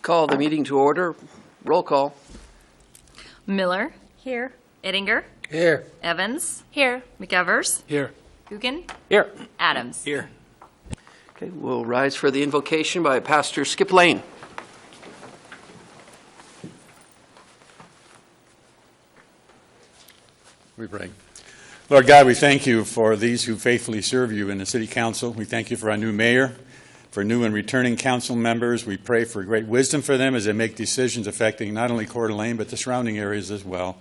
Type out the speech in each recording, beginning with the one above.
Call the meeting to order. Roll call. Miller. Here. Ettinger. Here. Evans. Here. McEvers. Here. Hugan. Here. Adams. Here. Okay, we'll rise for the invocation by Pastor Skip Lane. We pray. Lord God, we thank you for these who faithfully serve you in the City Council. We thank you for our new mayor, for new and returning council members. We pray for great wisdom for them as they make decisions affecting not only Coeur d'Alene, but the surrounding areas as well.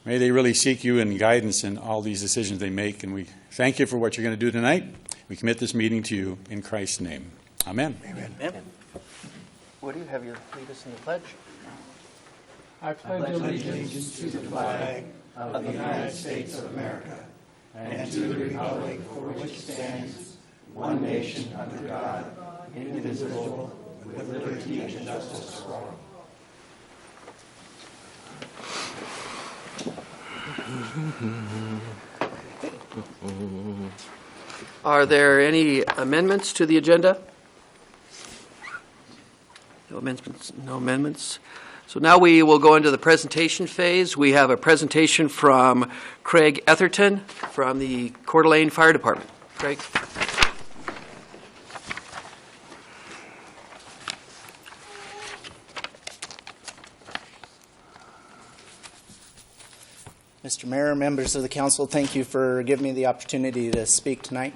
May they really seek you and guidance in all these decisions they make. And we thank you for what you're going to do tonight. We commit this meeting to you in Christ's name. Amen. Amen. Woody, have your lead us in the pledge? I pledge allegiance to the flag of the United States of America and to the republic for which it stands, one nation under God, indivisible, with liberty and justice for all. Are there any amendments to the agenda? No amendments. No amendments. So now we will go into the presentation phase. We have a presentation from Craig Etherton from the Coeur d'Alene Fire Department. Craig. Mr. Mayor, members of the council, thank you for giving me the opportunity to speak tonight.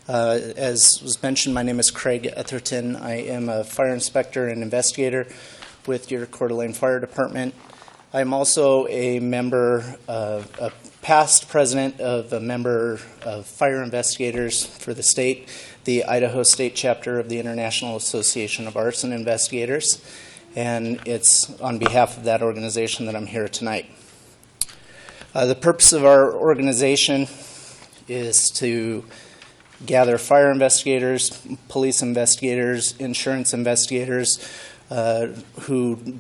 As was mentioned, my name is Craig Etherton. I am a fire inspector and investigator with your Coeur d'Alene Fire Department. I'm also a member, a past president of a member of fire investigators for the state, the Idaho State Chapter of the International Association of Arson Investigators, and it's on behalf of that organization that I'm here tonight. The purpose of our organization is to gather fire investigators, police investigators, insurance investigators who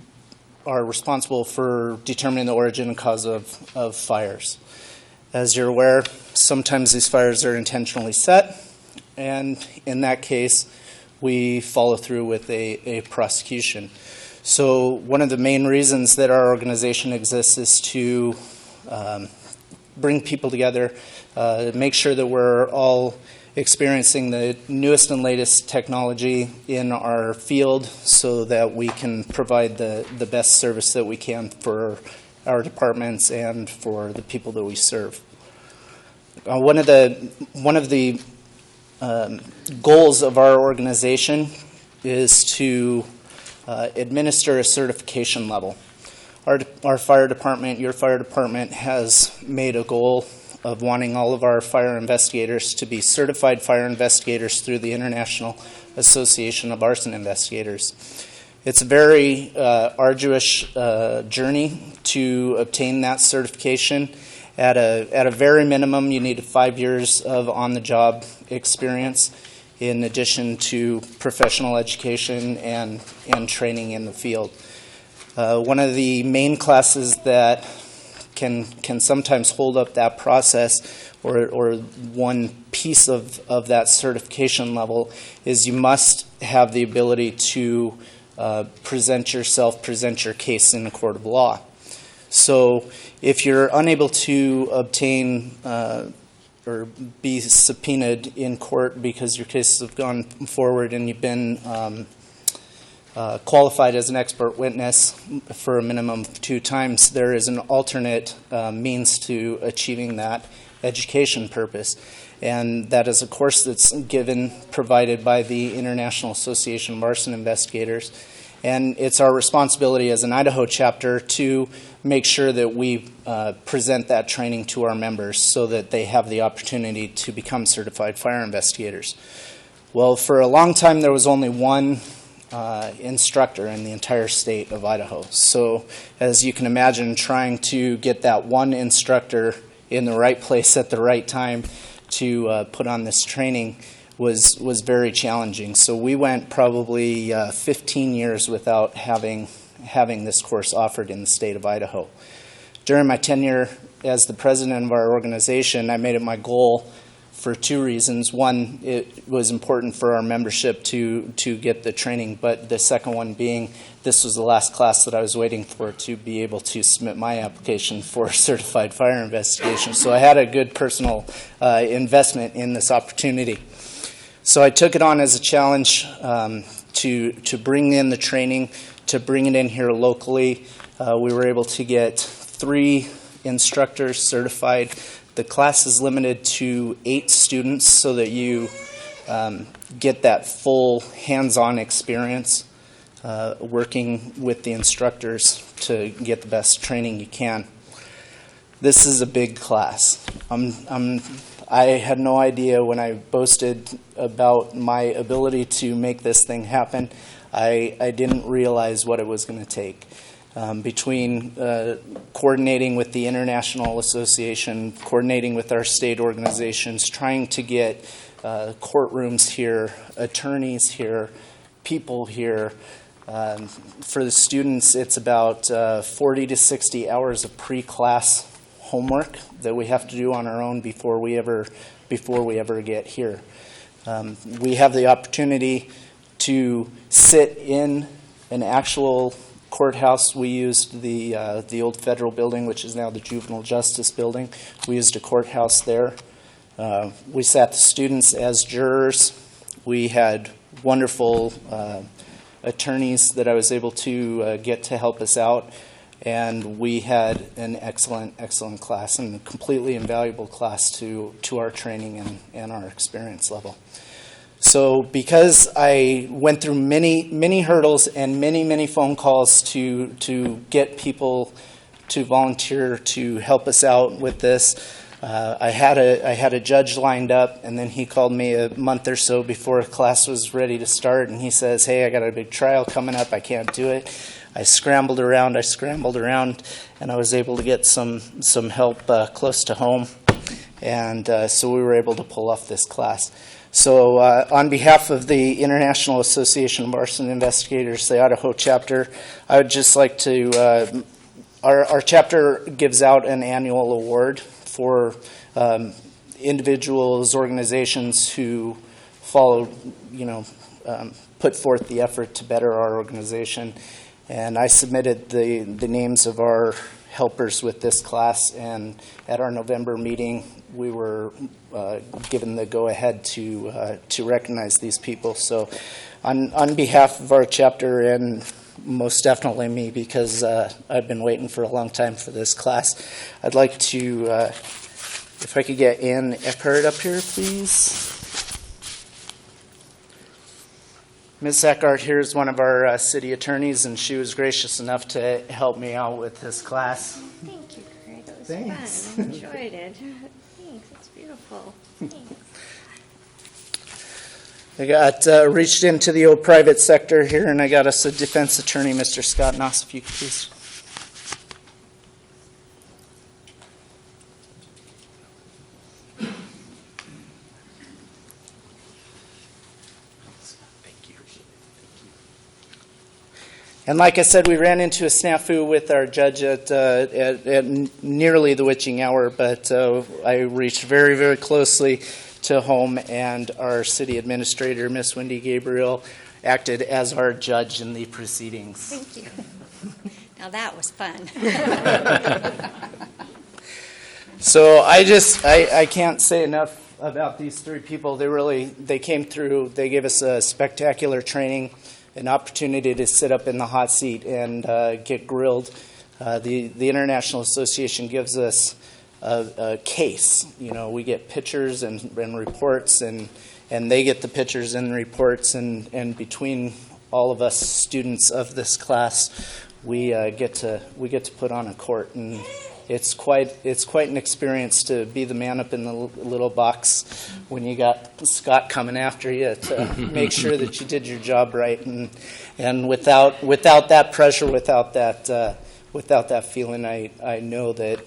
are responsible for determining the origin and cause of fires. As you're aware, sometimes these fires are intentionally set, and in that case, we follow through with a prosecution. So one of the main reasons that our organization exists is to bring people together, make sure that we're all experiencing the newest and latest technology in our field so that we can provide the best service that we can for our departments and for the people that we serve. One of the goals of our organization is to administer a certification level. Our fire department, your fire department, has made a goal of wanting all of our fire investigators to be certified fire investigators through the International Association of Arson Investigators. It's a very arduous journey to obtain that certification. At a very minimum, you need 5 years of on-the-job experience in addition to professional education and training in the field. One of the main classes that can sometimes hold up that process, or one piece of that certification level, is you must have the ability to present your case in a court of law. So if you're unable to obtain or be subpoenaed in court because your cases have gone forward and you've been qualified as an expert witness for a minimum of 2 times, there is an alternate means to achieving that education purpose. And that is a course that's provided by the International Association of Arson Investigators. And it's our responsibility as an Idaho chapter to make sure that we present that training to our members so that they have the opportunity to become certified fire investigators. Well, for a long time there was only one instructor in the entire state of Idaho. So as you can imagine, trying to get that one instructor in the right place at the right time to put on this training was very challenging. So we went probably 15 years without having this course offered in the state of Idaho. During my tenure as the president of our organization, I made it my goal for two reasons. One, it was important for our membership to get the training, but the second one being this was the last class that I was waiting for to be able to submit my application for certified fire investigation. So I had a good personal investment in this opportunity. So I took it on as a challenge to bring in the training, to bring it in here locally. We were able to get 3 instructors certified. The class is limited to 8 students so that you get that full hands-on experience working with the instructors to get the best training you can. This is a big class. I had no idea when I boasted about my ability to make this thing happen. I didn't realize what it was going to take. Between coordinating with the International Association, coordinating with our state organizations, trying to get courtrooms here, attorneys here, people here. For the students, it's about 40 to 60 hours of pre-class homework that we have to do on our own before we ever get here. We have the opportunity to sit in an actual courthouse. We used the old federal building, which is now the Juvenile Justice Building. We used a courthouse there. We sat the students as jurors. We had wonderful attorneys that I was able to get to help us out. And we had an excellent class and a completely invaluable class to our training and our experience level. So because I went through many hurdles and many phone calls to get people to volunteer to help us out with this, I had a judge lined up, and then he called me a month or so before class was ready to start, and he says, "Hey, I got a big trial coming up. I can't do it." I scrambled around, and I was able to get some help close to home, and so we were able to pull off this class. So on behalf of the International Association of Arson Investigators, the Idaho chapter, I would just like to, our chapter gives out an annual award for individuals, organizations who follow, put forth the effort to better our organization. And I submitted the names of our helpers with this class, and at our November meeting, we were given the go-ahead to recognize these people. So on behalf of our chapter, and most definitely me, because I've been waiting for a long time for this class, I'd like to, if I could get Ann Eckhart up here, please. Ms. Eckhart here is one of our city attorneys, and she was gracious enough to help me out with this class. Thank you, Craig. It was Thanks. fun. I enjoyed it. Thanks. It's beautiful. Thanks. I got reached into the old private sector here, and I got us a defense attorney, Mr. Scott Noss, if you could please. And like I said, we ran into a snafu with our judge at nearly the witching hour, but I reached very closely to home, and our city administrator, Miss Wendy Gabriel, acted as our judge in the proceedings. Thank you. Now that was fun. So I can't say enough about these 3 people. They came through, they gave us a spectacular training, an opportunity to sit up in the hot seat and get grilled. The International Association gives us a case. We get pictures and reports, and they get the pictures and reports, and between all of us students of this class, we get to put on a court, and it's quite an experience to be the man up in the little box when you got Scott coming after you to make sure that you did your job right, and without that pressure, without that feeling, I know that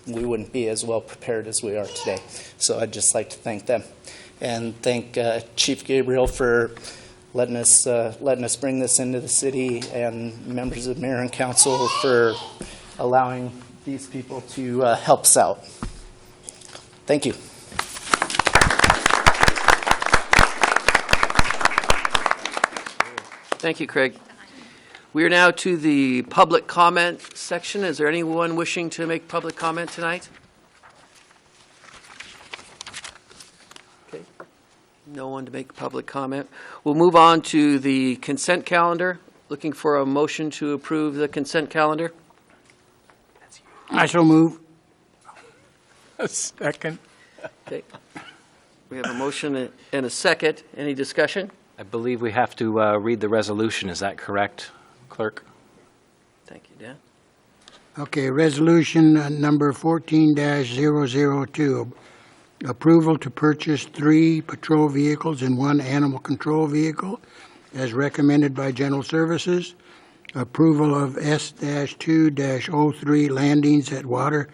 we wouldn't be as well prepared as we are today. So I'd just like to thank them, and thank Chief Gabriel for letting us bring this into the city, and members of Mayor and Council for allowing these people to help us out. Thank you. Thank you, Craig. We are now to the public comment section. Is there anyone wishing to make public comment tonight? Okay. No one to make public comment. We'll move on to the consent calendar. Looking for a motion to approve the consent calendar. I shall move. A second. Okay. We have a motion and a second. Any discussion? I believe we have to read the resolution. Is that correct, Clerk? Thank you, Dan. Okay, resolution number 14-002. Approval to purchase 3 patrol vehicles and 1 animal control vehicle as recommended by General Services. Approval of S-2-03 landings at Waterford,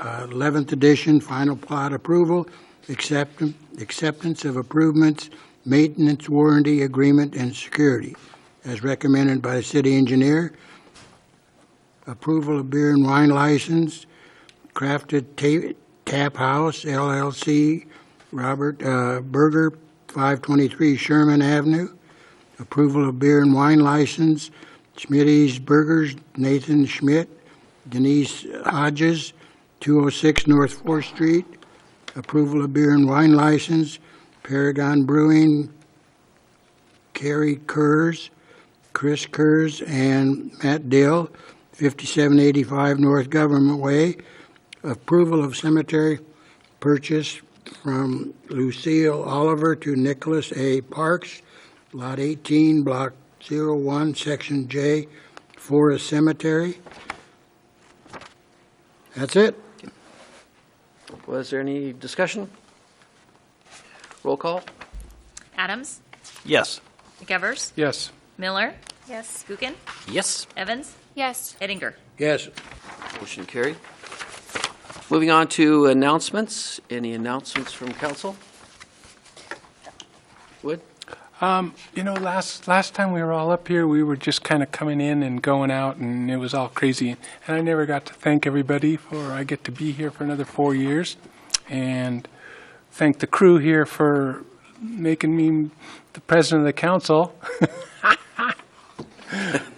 11th edition, final plot approval, acceptance of improvements, maintenance warranty agreement, and security, as recommended by the city engineer. Approval of beer and wine license, Crafted Tap House, LLC, Robert Berger, 523 Sherman Avenue. Approval of beer and wine license, Schmitty's Burgers, Nathan Schmidt, Denise Hodges, 206 North 4th Street. Approval of beer and wine license, Paragon Brewing, Kerry Kurz, Chris Kurz, and Matt Dill, 5785 North Government Way. Approval of cemetery purchase from Lucille Oliver to Nicholas A. Parks, Lot 18, Block 01, Section J, Forest Cemetery. That's it. Was there any discussion? Roll call? Adams, Yes. McEvers, Yes. Miller, Yes. Gookin, Yes. Evans, Yes. Eddinger. Yes. Motion carried. Moving on to announcements. Any announcements from council? Wood? You know, last time we were all up here, we were just kind of coming in and going out, and it was all crazy. And I never got to thank everybody for I get to be here for another 4 years, and thank the crew here for making me the president of the council.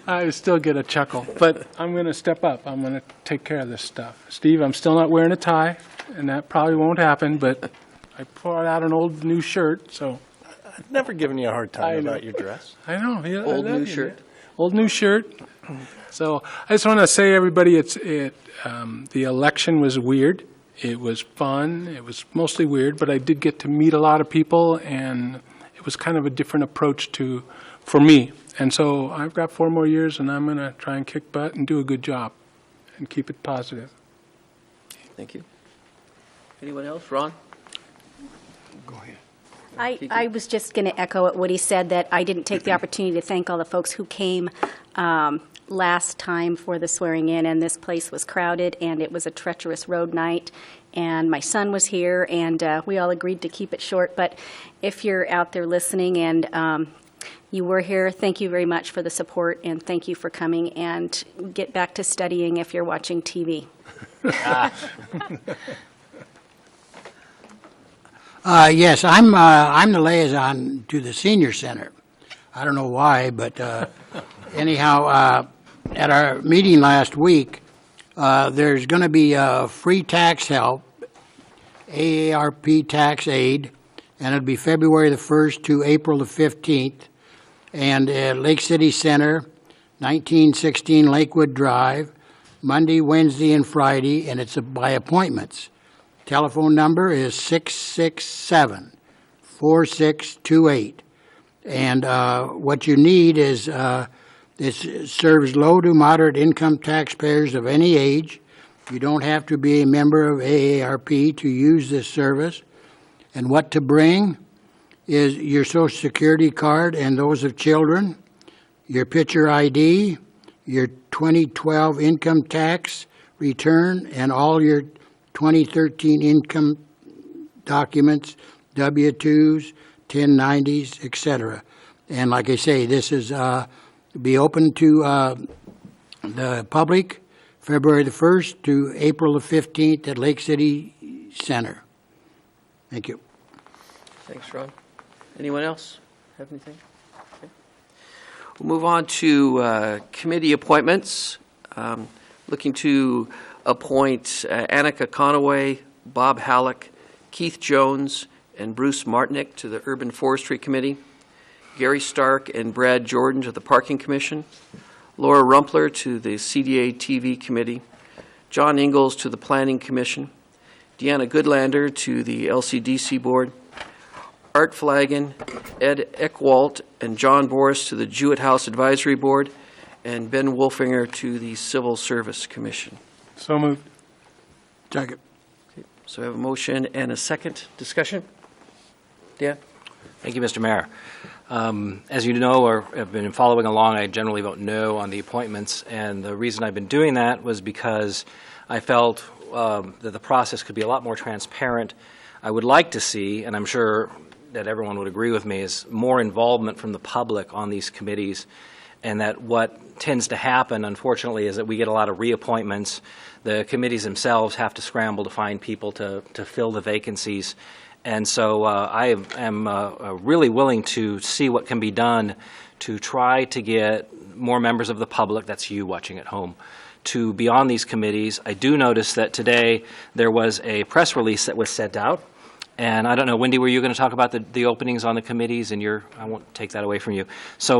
I still get a chuckle, but I'm going to step up. I'm going to take care of this stuff. Steve, I'm still not wearing a tie, and that probably won't happen, but I brought out an old new shirt, so. Never given you a hard I time know. about your dress. I know. Yeah, Old I love new you, shirt. man. Old new shirt. So I just want to say, everybody, the election was weird. It was fun. It was mostly weird, but I did get to meet a lot of people, and it was kind of a different approach for me. And so I've got 4 more years, and I'm going to try and kick butt and do a good job and keep it positive. Thank you. Anyone else? Ron? Go ahead. I was just going to echo what Woody said, that I didn't take the opportunity to thank all the folks who came last time for the swearing in, and this place was crowded, and it was a treacherous road night, and my son was here, and we all agreed to keep it short. But if you're out there listening and you were here, thank you very much for the support, and thank you for coming, and get back to studying if you're watching TV. Yes, I'm the liaison to the senior center. I don't know why, but anyhow, at our meeting last week, there's going to be free tax help, AARP tax aid, and it'll be February the 1st to April the 15th, and Lake City Center, 1916 Lakewood Drive, Monday, Wednesday, and Friday, and it's by appointments. Telephone number is 667-4628. And what you need is, it serves low to moderate income taxpayers of any age. You don't have to be a member of AARP to use this service. And what to bring is your Social Security card and those of children, your picture ID, your 2012 income tax return, and all your 2013 income documents, W-2s, 1090s, etc. And like I say, this is be open to the public February the 1st to April the 15th at Lake City Center. Thank you. Thanks, Ron. Anyone else have anything? Okay. We'll move on to committee appointments. Looking to appoint Annika Conaway, Bob Halleck, Keith Jones, and Bruce Martinick to the Urban Forestry Committee, Gary Stark and Brad Jordan to the Parking Commission, Laura Rumpler to the CDA TV Committee, John Ingalls to the Planning Commission, Deanna Goodlander to the LCDC Board, Art Flanagan, Ed Eckwalt, and John Boris to the Jewett House Advisory Board, and Ben Wolfinger to the Civil Service Commission. So moved. Second. So I have a motion and a second. Discussion? Dan? Thank you, Mr. Mayor. As you know or have been following along, I generally vote no on the appointments, and the reason I've been doing that was because I felt that the process could be a lot more transparent. I would like to see, and I'm sure that everyone would agree with me, is more involvement from the public on these committees, and that what tends to happen, unfortunately, is that we get a lot of reappointments. The committees themselves have to scramble to find people to fill the vacancies. And so I am really willing to see what can be done to try to get more members of the public, that's you watching at home, to be on these committees. I do notice that today there was a press release that was sent out. And I don't know, Wendy, were you going to talk about the openings on the committees? And I won't take that away from you. So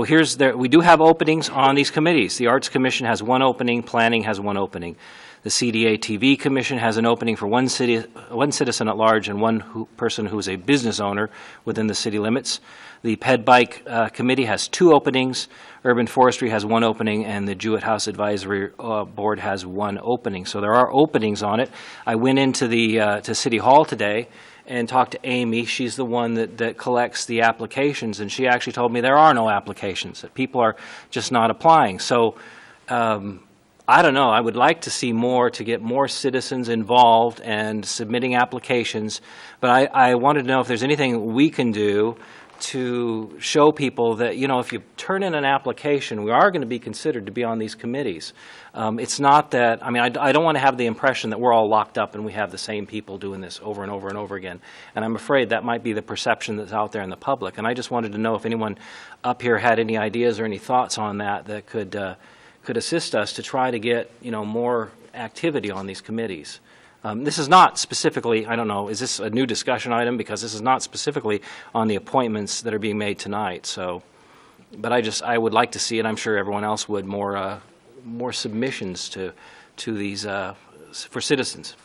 we do have openings on these committees. The Arts Commission has one opening. Planning has one opening. The CDA TV Commission has an opening for one citizen at large and one person who is a business owner within the city limits. The Ped Bike Committee has two openings. Urban Forestry has one opening, and the Jewett House Advisory Board has one opening. So there are openings on it. I went into to City Hall today and talked to Amy. She's the one that collects the applications, and she actually told me there are no applications, that people are just not applying. So I don't know. I would like to see more, to get more citizens involved and submitting applications, but I wanted to know if there's anything we can do to show people that, if you turn in an application, we are going to be considered to be on these committees. It's not that, I don't want to have the impression that we're all locked up and we have the same people doing this over and over and over again. And I'm afraid that might be the perception that's out there in the public. And I just wanted to know if anyone up here had any ideas or any thoughts on that could assist us to try to get, more activity on these committees. This is not specifically, I don't know, is this a new discussion item? Because this is not specifically on the appointments that are being made tonight. So, but I would like to see, and I'm sure everyone else would, more submissions to these for citizens.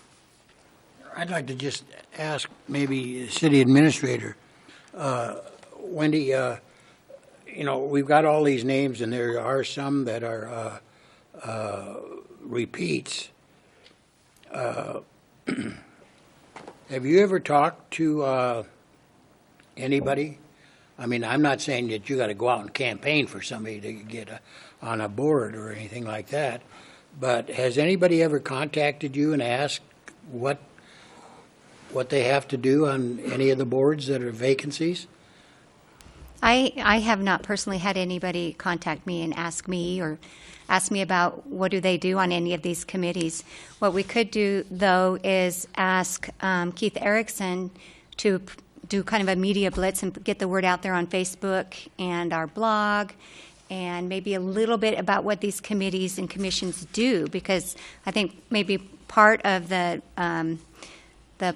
I'd like to just ask maybe the city administrator, Wendy, we've got all these names, and there are some that are repeats. Have you ever talked to anybody? I'm not saying that you got to go out and campaign for somebody to get on a board or anything like that, but has anybody ever contacted you and asked what they have to do on any of the boards that are vacancies? I have not personally had anybody contact me and ask me about what do they do on any of these committees. What we could do, though, is ask Keith Erickson to do kind of a media blitz and get the word out there on Facebook and our blog, and maybe a little bit about what these committees and commissions do, because I think maybe part of the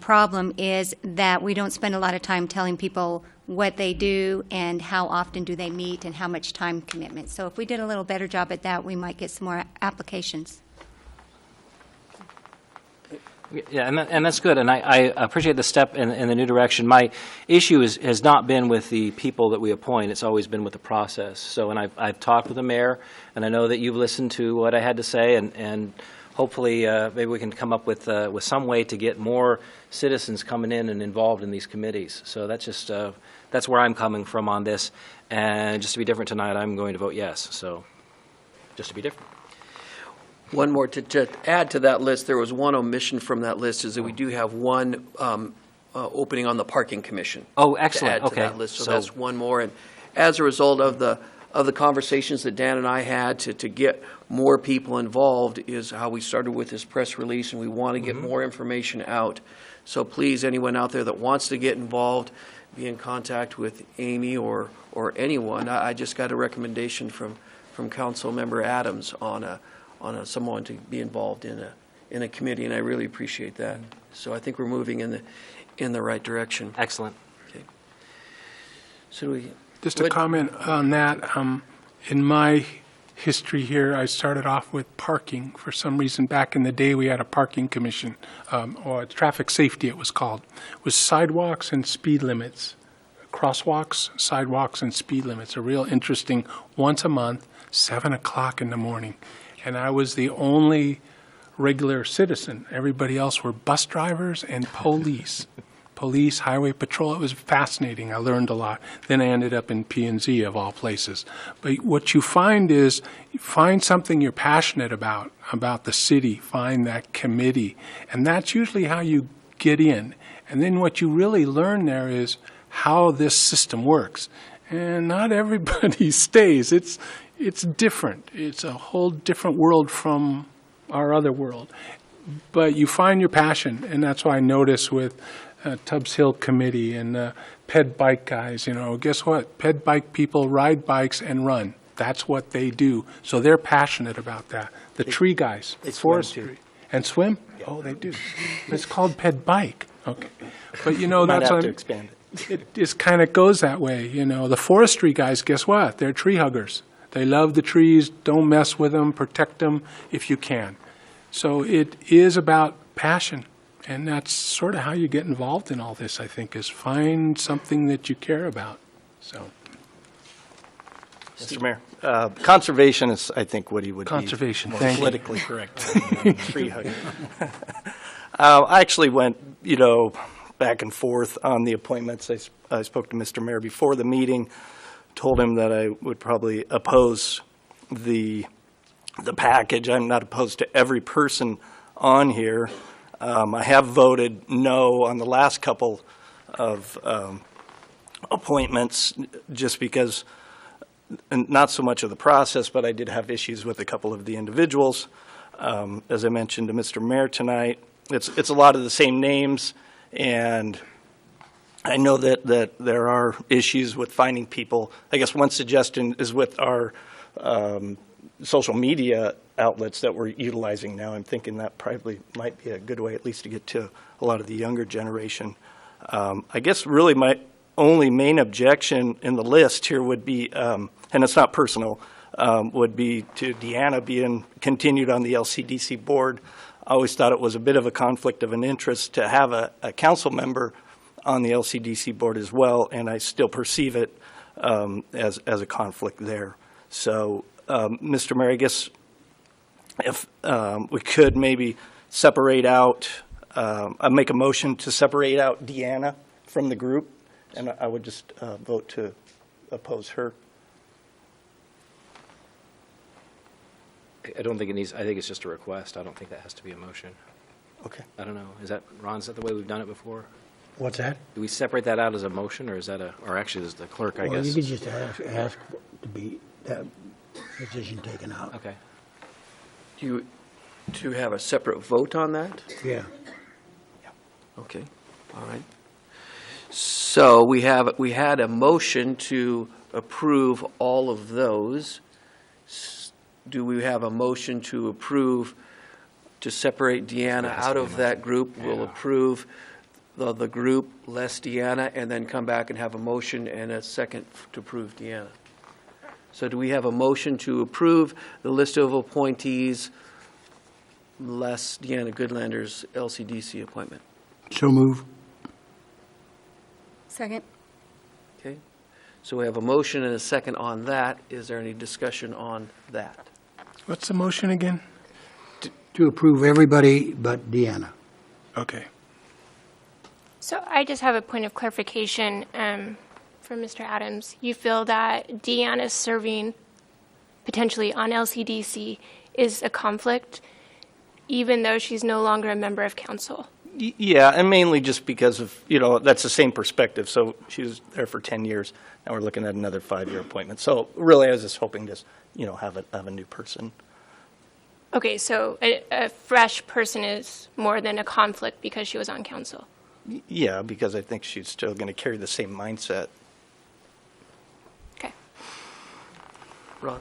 problem is that we don't spend a lot of time telling people what they do and how often do they meet and how much time commitment. So if we did a little better job at that, we might get some more applications. Yeah, and that's good, and I appreciate the step in the new direction. My issue has not been with the people that we appoint. It's always been with the process. So, and I've talked with the mayor, and I know that you've listened to what I had to say, and hopefully maybe we can come up with some way to get more citizens coming in and involved in these committees. So that's just that's where I'm coming from on this. And just to be different tonight, I'm going to vote yes. So just to be different. One more to add to that list. There was one omission from that list, is that we do have one opening on the Parking Commission. Oh, excellent. To add to Okay. that list, so that's one more. And as a result of the conversations that Dan and I had to get more people involved, is how we started with this press release, and we want to get more information out So please, anyone out there that wants to get involved, be in contact with Amy or anyone. I just got a recommendation from Councilmember Adams on someone to be involved in a committee, and I really appreciate that. So I think we're moving in the right direction. Excellent. Okay. So Just a comment on that. In my history here, I started off with parking. For some reason, back in the day, we had a parking commission, or traffic safety it was called. It was sidewalks and speed limits. Crosswalks, sidewalks, and speed limits. A real interesting, once a month, 7 o'clock in the morning. And I was the only regular citizen. Everybody else were bus drivers and police. Police, highway patrol. It was fascinating. I learned a lot. Then I ended up in P&Z, of all places. But what you find is, you find something you're passionate about the city, find that committee. And that's usually how you get in. And then what you really learn there is how this system works. And not everybody stays. It's different. It's a whole different world from our other world. But you find your passion, and that's why I notice with Tubbs Hill Committee and Ped Bike guys, guess what? Ped Bike people ride bikes and run. That's what they do. So they're passionate about that. The tree guys, they swim, forestry. too. And swim? Yeah. Oh, they do. It's called Ped Bike. Okay. But Might that's have what to expand it. it just kind of goes that way. The forestry guys, guess what? They're tree huggers. They love the trees. Don't mess with them. Protect them if you can. So it is about passion. And that's sort of how you get involved in all this, I think, is find something that you care about. So Mr. Mayor, conservation is, I think, what he would Conservation, be more thank you. politically correct. Tree hugger. I actually went, back and forth on the appointments. I spoke to Mr. Mayor before the meeting, told him that I would probably oppose the package. I'm not opposed to every person on here. I have voted no on the last couple of appointments just because, and not so much of the process, but I did have issues with a couple of the individuals. As I mentioned to Mr. Mayor tonight, it's a lot of the same names, and I know that there are issues with finding people. I guess one suggestion is with our social media outlets that we're utilizing now. I'm thinking that probably might be a good way, at least, to get to a lot of the younger generation. I guess really my only main objection in the list here would be, and it's not personal, would be to Deanna being continued on the LCDC board. I always thought it was a bit of a conflict of an interest to have a council member on the LCDC board as well, and I still perceive it as a conflict there. So, Mr. Mayor, I guess if we could maybe separate out, I'd make a motion to separate out Deanna from the group, and I would just vote to oppose her. I don't think it needs, I think it's just a request. I don't think that has to be a motion. Okay. I don't know. Ron, is that the way we've done it before? What's that? Do we separate that out as a motion, or is that or actually is the clerk, I Well, guess? you could just ask to be that decision taken out. Okay. do you to have a separate vote on that? Yeah. Okay, all right. So we had a motion to approve all of those. Do we have a motion to approve, to separate Deanna out of that group? We'll approve the group less Deanna, and then come back and have a motion and a second to approve Deanna. So do we have a motion to approve the list of appointees less Deanna Goodlander's LCDC appointment? So move. Second. Okay, so we have a motion and a second on that. Is there any discussion on that? what's the motion again? To approve everybody but Deanna. Okay. So I just have a point of clarification for Mr. Adams. You feel that Deanna serving potentially on LCDC is a conflict, even though she's no longer a member of council? Yeah, and mainly just because of, that's the same perspective. So she was there for 10 years. Now we're looking at another 5-year appointment. So really, I was just hoping to, have a new person. Okay, so a fresh person is more than a conflict because she was on council. Yeah, because I think she's still going to carry the same mindset. Okay. Ron?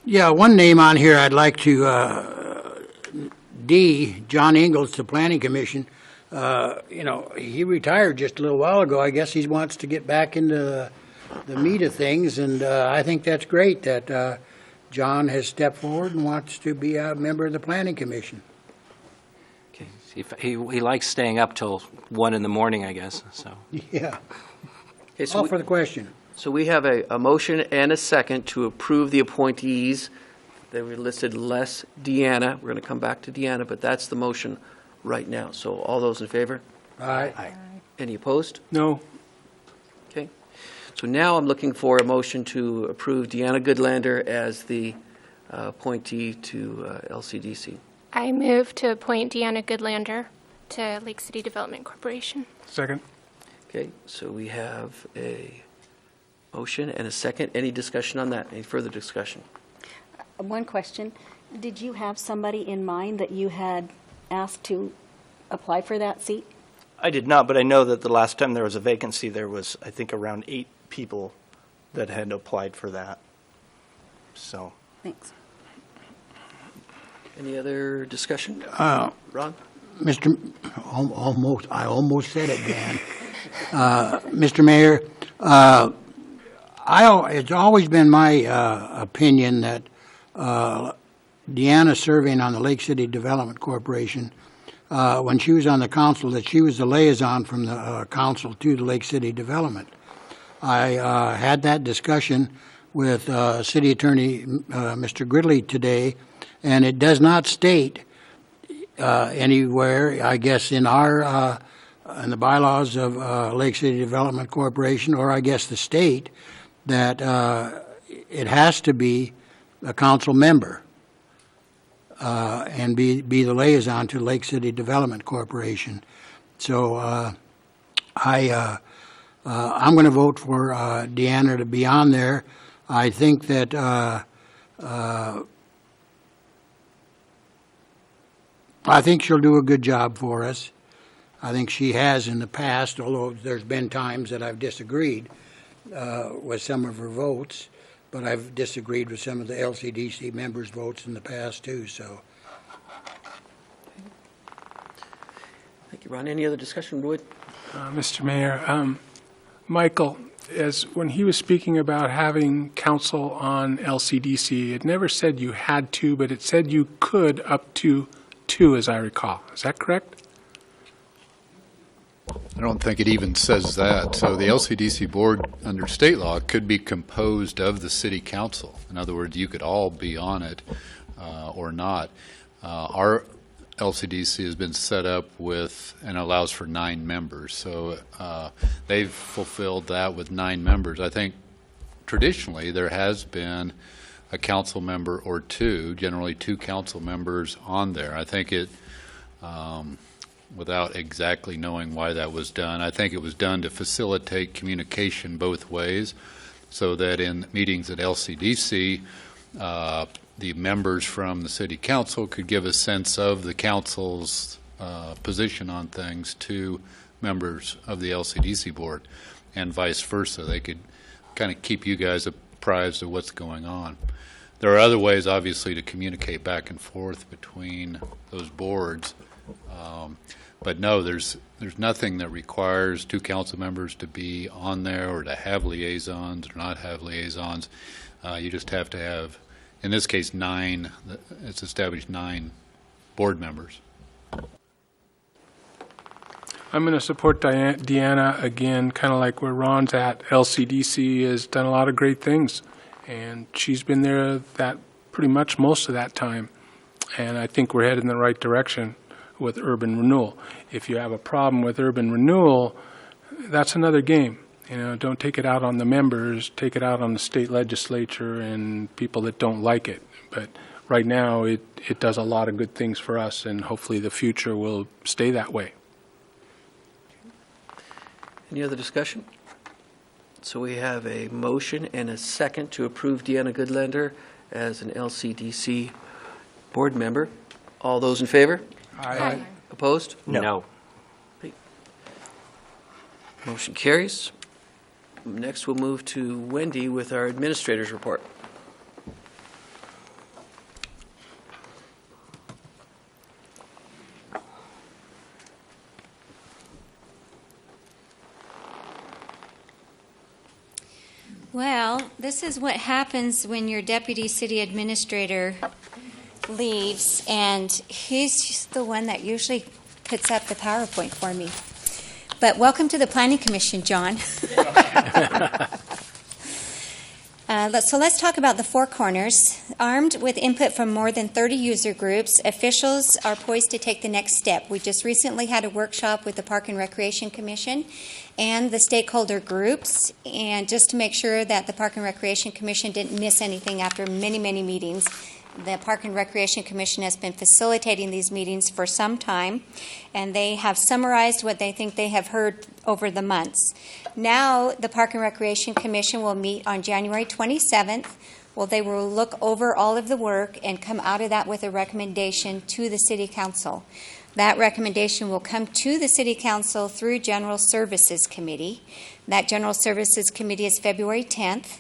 Yeah, one name on here I'd like to, John Ingalls, the Planning Commission. He retired just a little while ago. I guess he wants to get back into the meat of things, and I think that's great that John has stepped forward and wants to be a member of the Planning Commission. Okay. He likes staying up till 1 in the morning, I guess, so. Yeah. Okay, Call for the question. So we have a motion and a second to approve the appointees. They were listed less Deanna. We're going to come back to Deanna, but that's the motion right now. So all those in favor? Aye. Any opposed? No. Okay. So now I'm looking for a motion to approve Deanna Goodlander as the appointee to LCDC. I move to appoint Deanna Goodlander to Lake City Development Corporation. Second? Okay, so we have a motion and a second. Any discussion on that? Any further discussion? One question. Did you have somebody in mind that you had asked to apply for that seat? I did not, but I know that the last time there was a vacancy, there was, I think, around 8 people that had applied for that. So, Thanks. Any other discussion? Ron? I almost said it, Dan. Mr. Mayor, it's always been my opinion that Deanna serving on the Lake City Development Corporation, when she was on the council, that she was the liaison from the council to the Lake City Development. I had that discussion with City Attorney Mr. Gridley today, and it does not state anywhere, I guess, in the bylaws of Lake City Development Corporation, or I guess the state, that it has to be a council member and be the liaison to Lake City Development Corporation. So I'm going to vote for Deanna to be on there. I think that I think she'll do a good job for us. I think she has in the past, although there's been times that I've disagreed with some of her votes, but I've disagreed with some of the LCDC members' votes in the past too, so. Thank you, Ron. Any other discussion, Wood? Mr. Mayor, Michael, when he was speaking about having counsel on LCDC, it never said you had to, but it said you could up to 2, as I recall. Is that correct? I don't think it even says that. So the LCDC board under state law could be composed of the city council. In other words, you could all be on it or not. Our LCDC has been set up with and allows for 9 members. So they've fulfilled that with 9 members. I think traditionally there has been a council member or 2, generally 2 council members on there. I think it, without exactly knowing why that was done, I think it was done to facilitate communication both ways, so that in meetings at LCDC, the members from the city council could give a sense of the council's position on things to members of the LCDC board, and vice versa. They could kind of keep you guys apprised of what's going on. There are other ways, obviously, to communicate back and forth between those boards. But no, there's nothing that requires 2 council members to be on there or to have liaisons or not have liaisons. You just have to have, in this case, 9. It's established 9 board members. I'm going to support Deanna again, kind of like where Ron's at. LCDC has done a lot of great things, and she's been there that pretty much most of that time. And I think we're headed in the right direction with urban renewal. If you have a problem with urban renewal, that's another game. Don't take it out on the members, take it out on the state legislature and people that don't like it. But right now, it does a lot of good things for us, and hopefully the future will stay that way. Any other discussion? So we have a motion and a second to approve Deanna Goodlander as an LCDC board member. All those in favor? Aye. Opposed? no. Motion carries. Next, we'll move to Wendy with our administrator's report. Well, this is what happens when your deputy city administrator leaves, and he's the one that usually puts up the PowerPoint for me. But welcome to the Planning Commission, John. So let's talk about the Four Corners. Armed with input from more than 30 user groups, officials are poised to take the next step. We just recently had a workshop with the Park and Recreation Commission and the stakeholder groups, and just to make sure that the Park and Recreation Commission didn't miss anything after many, many meetings. The Park and Recreation Commission has been facilitating these meetings for some time, and they have summarized what they think they have heard over the months. Now, the Park and Recreation Commission will meet on January 27th. Well, they will look over all of the work and come out of that with a recommendation to the City Council. That recommendation will come to the City Council through General Services Committee. That General Services Committee is February 10th.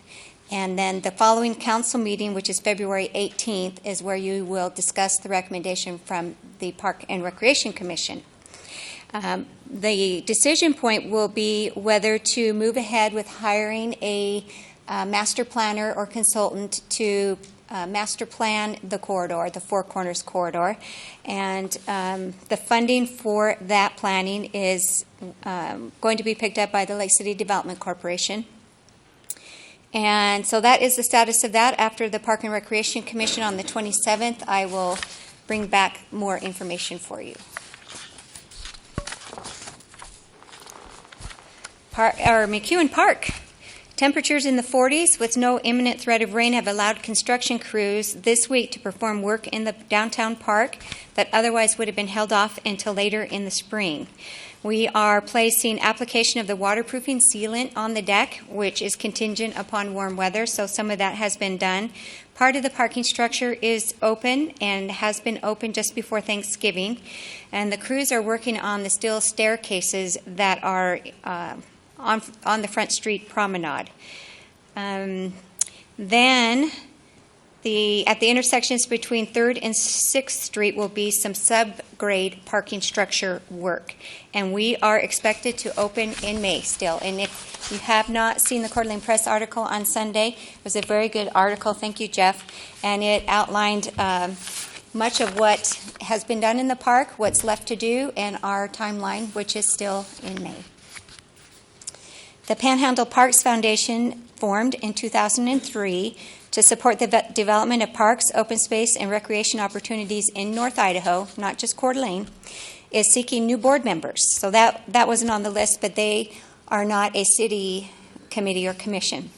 And then the following council meeting, which is February 18th, is where you will discuss the recommendation from the Park and Recreation Commission. The decision point will be whether to move ahead with hiring a master planner or consultant to master plan the corridor, the Four Corners corridor. And the funding for that planning is going to be picked up by the Lake City Development Corporation. And so that is the status of that. After the Park and Recreation Commission on the 27th, I will bring back more information for you. McEwen Park. Temperatures in the 40s with no imminent threat of rain have allowed construction crews this week to perform work in the downtown park that otherwise would have been held off until later in the spring. We are placing application of the waterproofing sealant on the deck, which is contingent upon warm weather, so some of that has been done. Part of the parking structure is open and has been open just before Thanksgiving, and the crews are working on the steel staircases that are on the Front Street Promenade. Then at the intersections between 3rd and 6th Street will be some subgrade parking structure work. And we are expected to open in May still. And if you have not seen the Coeur d'Alene Press article on Sunday, it was a very good article. Thank you, Jeff. And it outlined much of what has been done in the park, what's left to do, and our timeline, which is still in May. The Panhandle Parks Foundation, formed in 2003 to support the development of parks, open space, and recreation opportunities in North Idaho, not just Coeur d'Alene, is seeking new board members. So that wasn't on the list, but they are not a city committee or commission.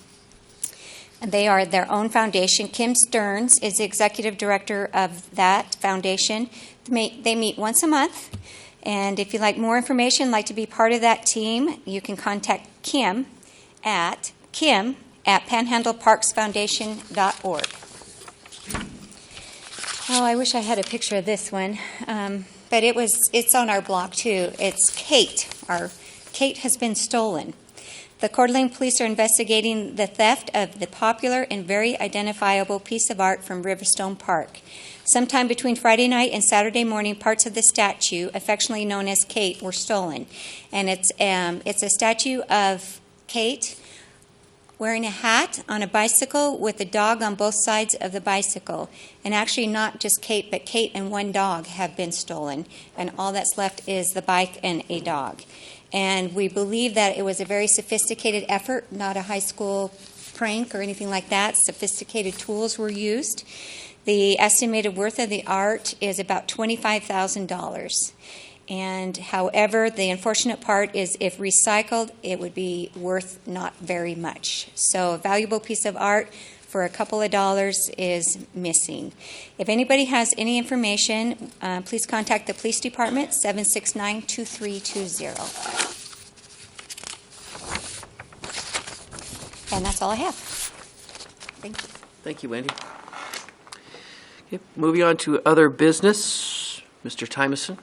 And they are their own foundation. Kim Stearns is the executive director of that foundation. They meet once a month. And if you'd like more information, like to be part of that team, you can contact Kim at panhandleparksfoundation.org. Oh, I wish I had a picture of this one, but it's on our blog too. It's Kate. Kate has been stolen. The Coeur d'Alene police are investigating the theft of the popular and very identifiable piece of art from Riverstone Park. Sometime between Friday night and Saturday morning, parts of the statue, affectionately known as Kate, were stolen. And it's a statue of Kate wearing a hat on a bicycle with a dog on both sides of the bicycle. And actually not just Kate, but Kate and one dog have been stolen. And all that's left is the bike and a dog. And we believe that it was a very sophisticated effort, not a high school prank or anything like that. Sophisticated tools were used. The estimated worth of the art is about $25,000. And however, the unfortunate part is if recycled, it would be worth not very much. So a valuable piece of art for a couple of dollars is missing. If anybody has any information, please contact the police department, 769-2320. And that's all I have. Thank you. Thank you, Wendy. Okay, moving on to other business. Mr. Tymason.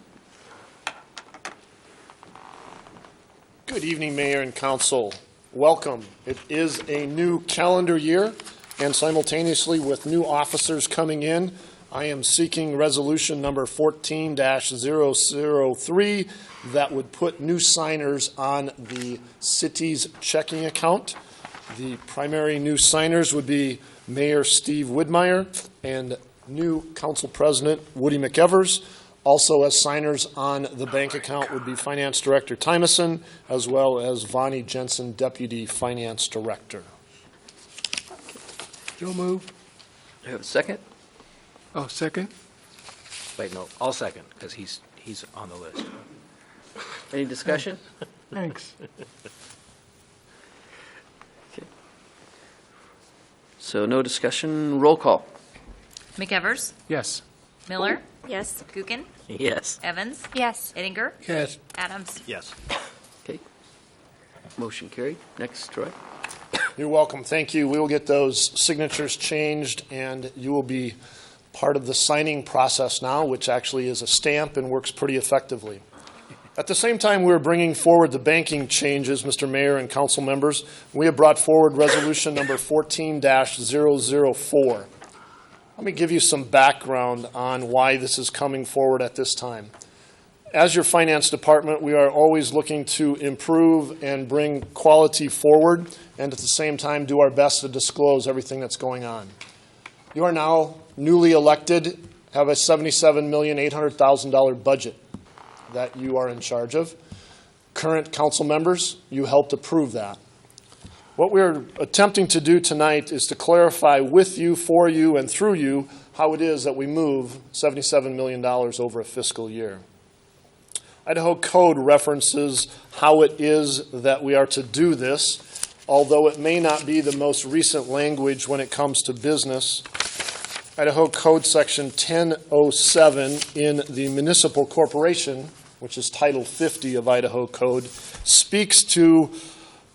Good evening, Mayor and Council. Welcome. It is a new calendar year, and simultaneously with new officers coming in, I am seeking resolution number 14-003 that would put new signers on the city's checking account. The primary new signers would be Mayor Steve Widmeyer and new Council President Woody McEvers. Also as signers on the bank account would be Finance Director Tymason, as well as Vonnie Jensen, Deputy Finance Director. Joe move. Do you have a second? Oh, second? Wait, no, I'll second, because he's on the list. Any discussion? Thanks. So no discussion. Roll call. McEvers, Yes. Miller, Yes. Gookin, Yes. Evans, Yes. Eddinger, Yes. Adams. Yes. Okay. Motion carried. Next, Troy. You're welcome. Thank you. We will get those signatures changed, and you will be part of the signing process now, which actually is a stamp and works pretty effectively. At the same time we're bringing forward the banking changes, Mr. Mayor and council members, we have brought forward resolution number 14-004. Let me give you some background on why this is coming forward at this time. As your finance department, we are always looking to improve and bring quality forward, and at the same time do our best to disclose everything that's going on. You are now newly elected, have a $77,800,000 budget that you are in charge of. Current council members, you helped approve that. What we're attempting to do tonight is to clarify with you, for you, and through you how it is that we move $77 million over a fiscal year. Idaho Code references how it is that we are to do this, although it may not be the most recent language when it comes to business. Idaho Code Section 1007 in the Municipal Corporation, which is Title 50 of Idaho Code, speaks to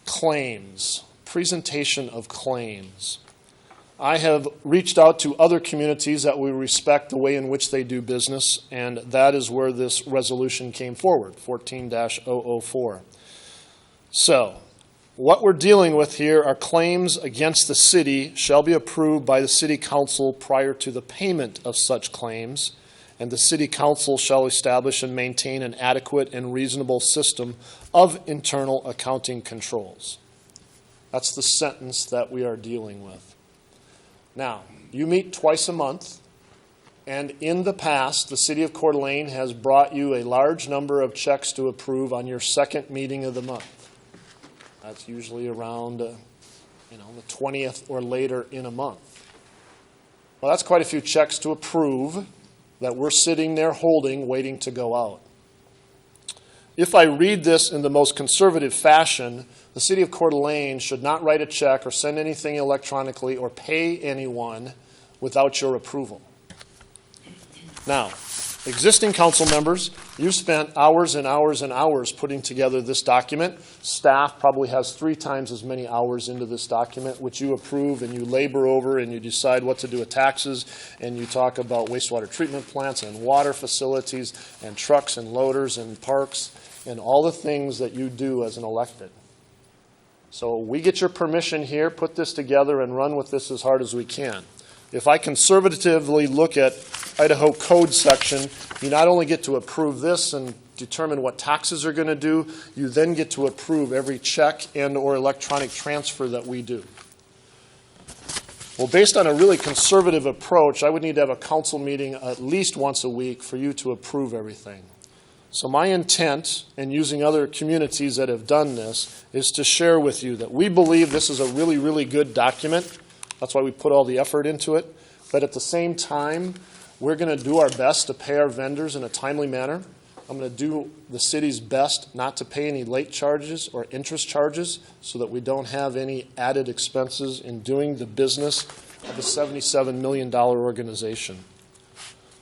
claims, presentation of claims. I have reached out to other communities that we respect the way in which they do business, and that is where this resolution came forward, 14-004. So, what we're dealing with here are claims against the city shall be approved by the city council prior to the payment of such claims, and the city council shall establish and maintain an adequate and reasonable system of internal accounting controls. That's the sentence that we are dealing with. Now, you meet twice a month, and in the past, the city of Coeur d'Alene has brought you a large number of checks to approve on your second meeting of the month. That's usually around the 20th or later in a month. Well, that's quite a few checks to approve that we're sitting there holding, waiting to go out. If I read this in the most conservative fashion, the city of Coeur d'Alene should not write a check or send anything electronically or pay anyone without your approval. Now, existing council members, you've spent hours and hours and hours putting together this document. Staff probably has 3 times as many hours into this document, which you approve and you labor over and you decide what to do with taxes, and you talk about wastewater treatment plants and water facilities and trucks and loaders and parks and all the things that you do as an elected. So we get your permission here, put this together, and run with this as hard as we can. If I conservatively look at Idaho Code section, you not only get to approve this and determine what taxes are going to do, you then get to approve every check and or electronic transfer that we do. Well, based on a really conservative approach, I would need to have a council meeting at least once a week for you to approve everything. So my intent, in using other communities that have done this, is to share with you that we believe this is a really, really good document. That's why we put all the effort into it. But at the same time, we're going to do our best to pay our vendors in a timely manner. I'm going to do the city's best not to pay any late charges or interest charges so that we don't have any added expenses in doing the business of a $77 million organization.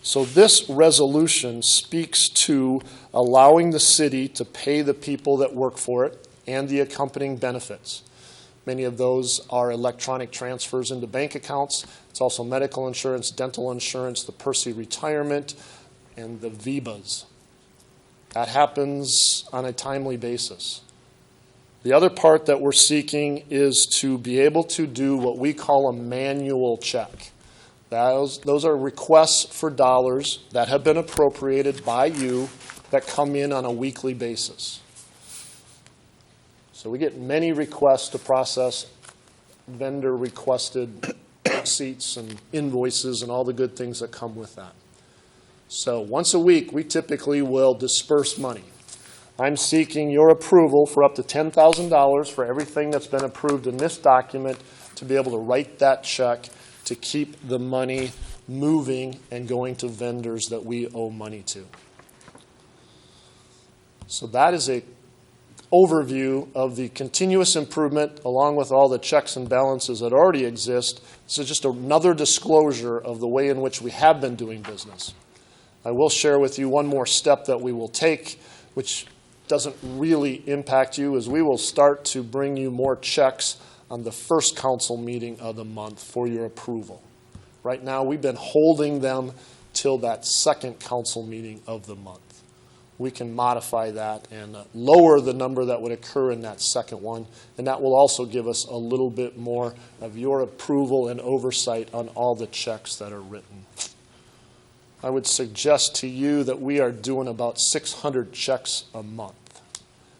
So this resolution speaks to allowing the city to pay the people that work for it and the accompanying benefits. Many of those are electronic transfers into bank accounts. It's also medical insurance, dental insurance, the Percy retirement, and the VEBAs. That happens on a timely basis. The other part that we're seeking is to be able to do what we call a manual check. Those are requests for dollars that have been appropriated by you that come in on a weekly basis. So we get many requests to process vendor-requested receipts and invoices and all the good things that come with that. So once a week, we typically will disperse money. I'm seeking your approval for up to $10,000 for everything that's been approved in this document to be able to write that check to keep the money moving and going to vendors that we owe money to. So that is a overview of the continuous improvement along with all the checks and balances that already exist. This is just another disclosure of the way in which we have been doing business. I will share with you one more step that we will take, which doesn't really impact you, is we will start to bring you more checks on the first council meeting of the month for your approval. Right now, we've been holding them till that second council meeting of the month. We can modify that and lower the number that would occur in that second one, and that will also give us a little bit more of your approval and oversight on all the checks that are written. I would suggest to you that we are doing about 600 checks a month.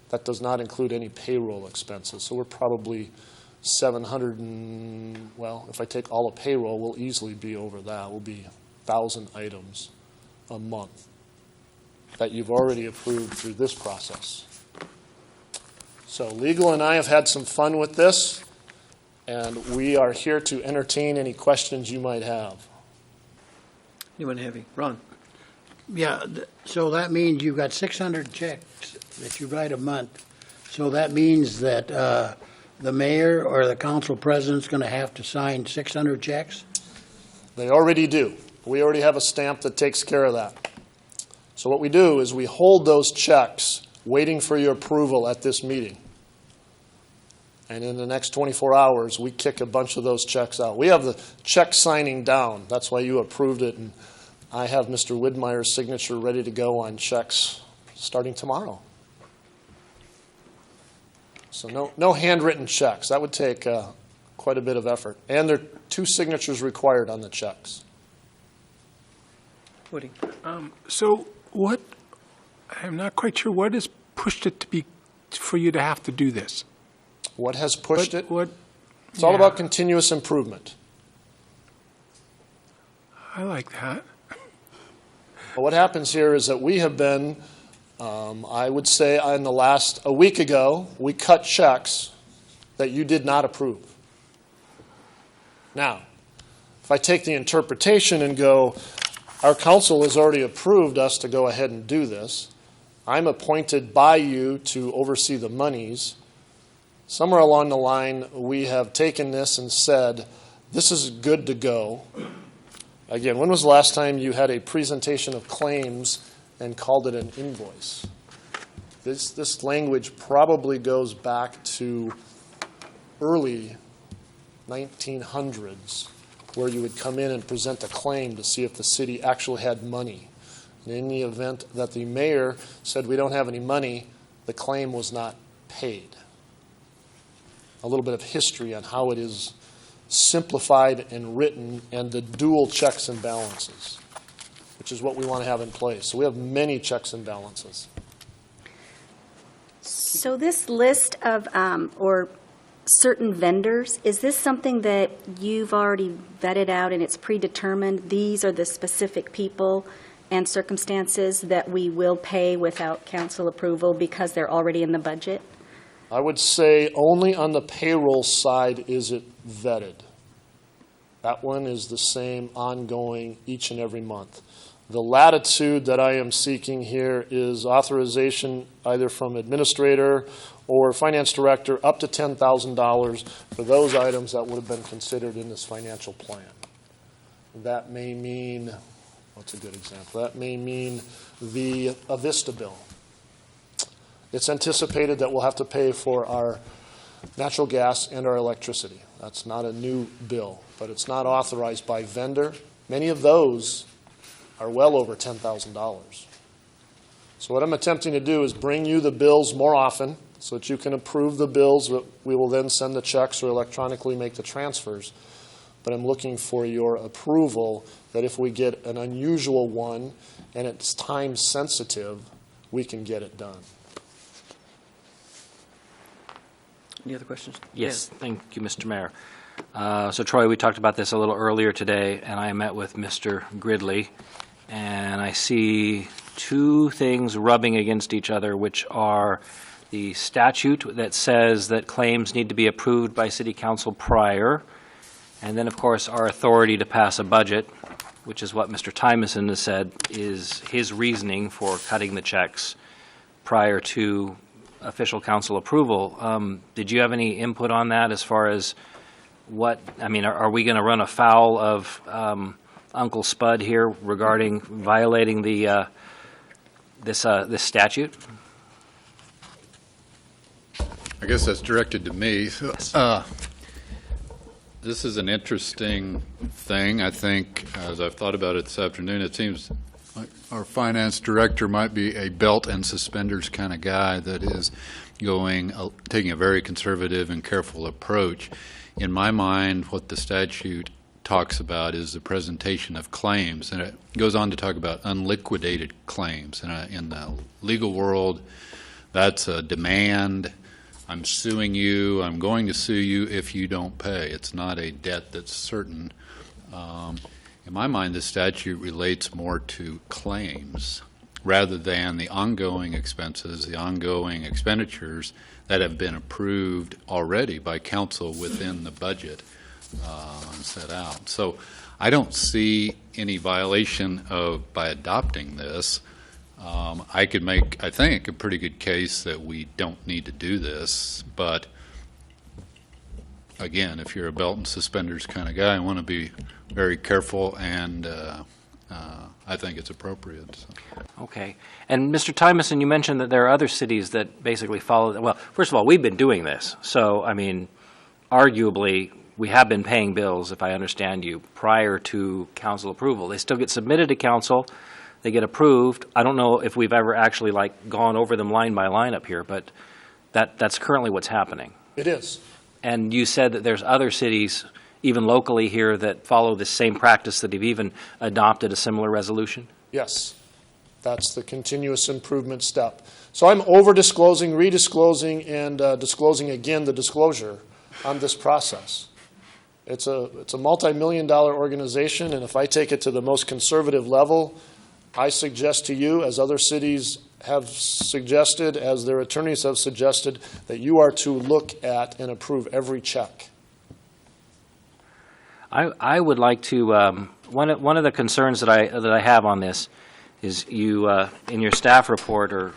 That does not include any payroll expenses, so we're probably 700 and, well, if I take all of payroll, we'll easily be over that. We'll be 1,000 items a month that you've already approved through this process. So legal and I have had some fun with this, and we are here to entertain any questions you might have. Anyone have any? Ron? Yeah, so that means you've got 600 checks that you write a month. So that means that the mayor or the council president's going to have to sign 600 checks? They already do. We already have a stamp that takes care of that. So what we do is we hold those checks waiting for your approval at this meeting. And in the next 24 hours, we kick a bunch of those checks out. We have the check signing down. That's why you approved it. And I have Mr. Widmeyer's signature ready to go on checks starting tomorrow. So no handwritten checks. That would take quite a bit of effort. And there are 2 signatures required on the checks. Woody? So what, I'm not quite sure, what has pushed it to be, for you to have to do this? What has pushed it? It's all yeah. about continuous improvement. I like that. But what happens here is that we have been, I would say in the last, a week ago, we cut checks that you did not approve. Now, if I take the interpretation and go, our council has already approved us to go ahead and do this. I'm appointed by you to oversee the monies. Somewhere along the line, we have taken this and said, this is good to go. Again, when was the last time you had a presentation of claims and called it an invoice? This language probably goes back to early 1900s, where you would come in and present a claim to see if the city actually had money. And in the event that the mayor said we don't have any money, the claim was not paid. A little bit of history on how it is simplified and written, and the dual checks and balances, which is what we want to have in place. So we have many checks and balances. So this list of, or certain vendors, is this something that you've already vetted out and it's predetermined? These are the specific people and circumstances that we will pay without council approval because they're already in the budget? I would say only on the payroll side is it vetted. That one is the same ongoing each and every month. The latitude that I am seeking here is authorization either from administrator or finance director up to $10,000 for those items that would have been considered in this financial plan. That may mean, what's a good example? That may mean the Avista bill. It's anticipated that we'll have to pay for our natural gas and our electricity. That's not a new bill, but it's not authorized by vendor. Many of those are well over $10,000. So what I'm attempting to do is bring you the bills more often so that you can approve the bills. We will then send the checks or electronically make the transfers. But I'm looking for your approval that if we get an unusual one and it's time sensitive, we can get it done. Any other questions? Yes, thank you, Mr. Mayor. So Troy, we talked about this a little earlier today, and I met with Mr. Gridley, and I see two things rubbing against each other, which are the statute that says that claims need to be approved by City Council prior, and then, of course, our authority to pass a budget, which is what Mr. Tymeson has said is his reasoning for cutting the checks prior to official council approval. Did you have any input on that as far as what, I mean, are we going to run afoul of Uncle Spud here regarding violating the this statute? I guess that's directed to me. This is an interesting thing. I think, as I've thought about it this afternoon, it seems like our finance director might be a belt and suspenders kind of guy that is taking a very conservative and careful approach. In my mind, what the statute talks about is the presentation of claims, and it goes on to talk about unliquidated claims. And in the legal world, that's a demand. I'm suing you. I'm going to sue you if you don't pay. It's not a debt that's certain. In my mind, the statute relates more to claims rather than the ongoing expenses, the ongoing expenditures that have been approved already by council within the budget set out. So I don't see any violation by adopting this. I could make, I think, a pretty good case that we don't need to do this, but again, if you're a belt and suspenders kind of guy, I want to be very careful, and I think it's appropriate. So. Okay. And Mr. Tymeson, you mentioned that there are other cities that basically follow. Well, first of all, we've been doing this. So, I mean, arguably, we have been paying bills, if I understand you, prior to council approval. They still get submitted to council. They get approved. I don't know if we've ever actually, like, gone over them line by line up here, but that's currently what's happening. It is. And you said that there's other cities, even locally here, that follow this same practice, that have even adopted a similar resolution? Yes. That's the continuous improvement step. So I'm over-disclosing, redisclosing, and disclosing again the disclosure on this process. It's a multi-million-dollar organization, and if I take it to the most conservative level, I suggest to you, as other cities have suggested, as their attorneys have suggested, that you are to look at and approve every check. I would like to, one of the concerns that I have on this is you, in your staff report or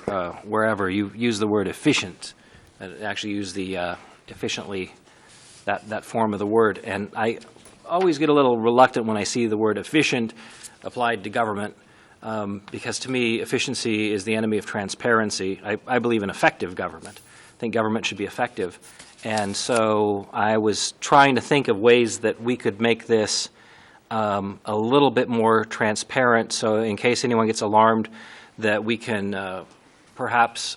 wherever, you use the word efficient, actually use the efficiently, that form of the word. And I always get a little reluctant when I see the word efficient applied to government, because to me, efficiency is the enemy of transparency. I believe in effective government. I think government should be effective. And so I was trying to think of ways that we could make this a little bit more transparent, so in case anyone gets alarmed, that we can perhaps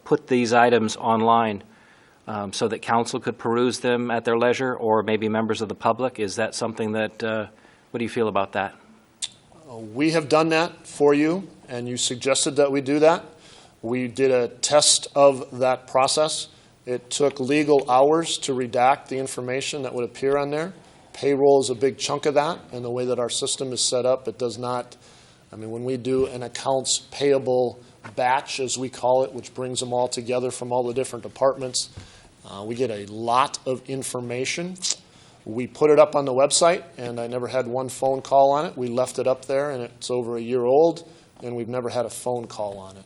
put these items online so that council could peruse them at their leisure, or maybe members of the public. Is that something that, what do you feel about that? We have done that for you, and you suggested that we do that. We did a test of that process. It took legal hours to redact the information that would appear on there. Payroll is a big chunk of that, and the way that our system is set up, it does not, I mean, when we do an accounts payable batch, as we call it, which brings them all together from all the different departments, we get a lot of information. We put it up on the website, and I never had one phone call on it. We left it up there, and it's over a year old, and we've never had a phone call on it.